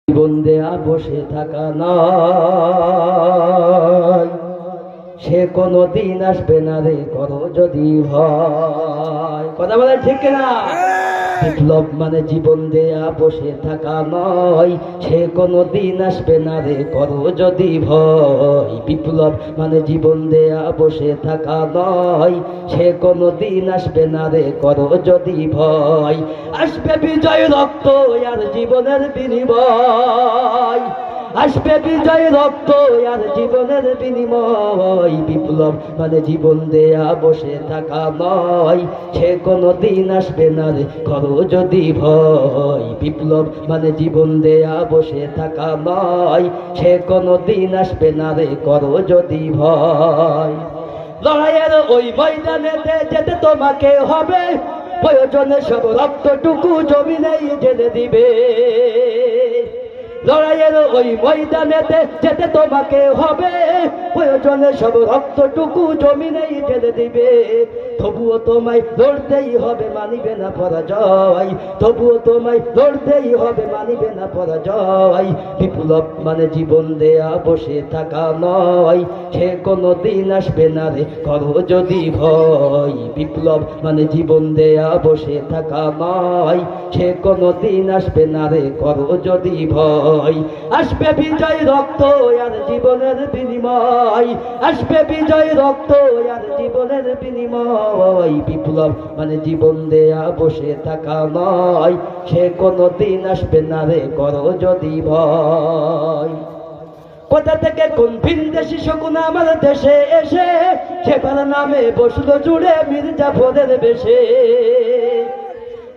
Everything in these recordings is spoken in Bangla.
জীবন দেয়া বসে থাকা নয়, সে কোনো দিন আসবে না রে করো যদি ভয়। কথা বলে ঠিক না? বিপ্লব মানে জীবন দেয়া বসে থাকা নয়, সে কোনো দিন আসবে না রে করো যদি ভয়। বিপ্লব মানে জীবন দেয়া বসে থাকা নয়, সে কোনো দিন আসবে না রে করো যদি ভয়। আসবে বিজয় রক্ত আর জীবনের বিনিময়, আসবে বিজয় রক্ত আর জীবনের বিনিময়। বিপ্লব মানে জীবন দেয়া বসে থাকা নয়, সে কোনো দিন আসবে না রে করো যদি ভয়। বিপ্লব মানে জীবন দেয়া বসে থাকা নয়, সে কোনো দিন আসবে না রে করো যদি ভয়। লড়াইয়ের ওই ময়দানেতে যেতে তোমাকে হবে, প্রয়োজনে সব রক্তটুকু জমিনেই ঢেলে দিবে। লড়াইয়ের ওই ময়দানেতে যেতে তোমাকে হবে, প্রয়োজনে সব রক্তটুকু জমিনেই ঢেলে দিবে। তবুও তোমায় লড়তেই হবে, মানিবে না পরাজয়। তবুও তোমায় লড়তেই হবে, মানিবে না পরাজয়। বিপ্লব মানে জীবন দেয়া বসে থাকা নয়, সে কোনো দিন আসবে না রে করো যদি ভয়। বিপ্লব মানে জীবন দেয়া বসে থাকা নয়, সে কোনো দিন আসবে না রে করো যদি ভয়। আসবে বিজয় রক্ত আর জীবনের বিনিময়, আসবে বিজয় রক্ত আর জীবনের বিনিময়। বিপ্লব মানে জীবন দেয়া বসে থাকা নয়, সে কোনো দিন আসবে না রে করো যদি ভয়। কোথা থেকে কোন ভিনদেশি শকুন আমার দেশে এসে, সেবার নামে বসলো জুড়ে মির্জাফরের বেশে।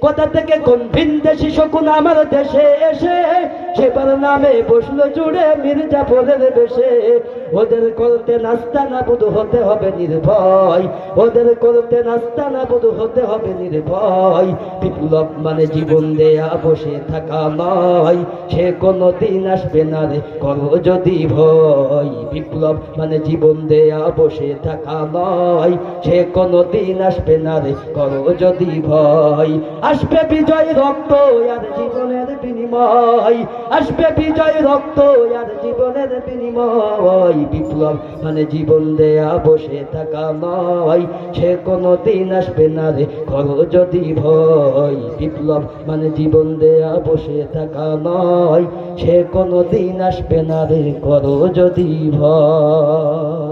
কোথা থেকে কোন ভিনদেশি শকুন আমার দেশে এসে, সেবার নামে বসলো জুড়ে মির্জাফরের বেশে। ওদের করতে নাস্তা নাবুদ হতে হবে নির্ভয়, ওদের করতে নাস্তা নাবুদ হতে হবে নির্ভয়। বিপ্লব মানে জীবন দেয়া বসে থাকা নয়, সে কোনো দিন আসবে না রে করো যদি ভয়। বিপ্লব মানে জীবন দেয়া বসে থাকা নয়, সে কোনো দিন আসবে না রে করো যদি ভয়। আসবে বিজয় রক্ত আর জীবনের বিনিময়, আসবে বিজয় রক্ত আর জীবনের বিনিময়। বিপ্লব মানে জীবন দেয়া বসে থাকা নয়, সে কোনো দিন আসবে না রে করো যদি ভয়। বিপ্লব মানে জীবন দেয়া বসে থাকা নয়, সে কোনো দিন আসবে না রে করো যদি ভয়।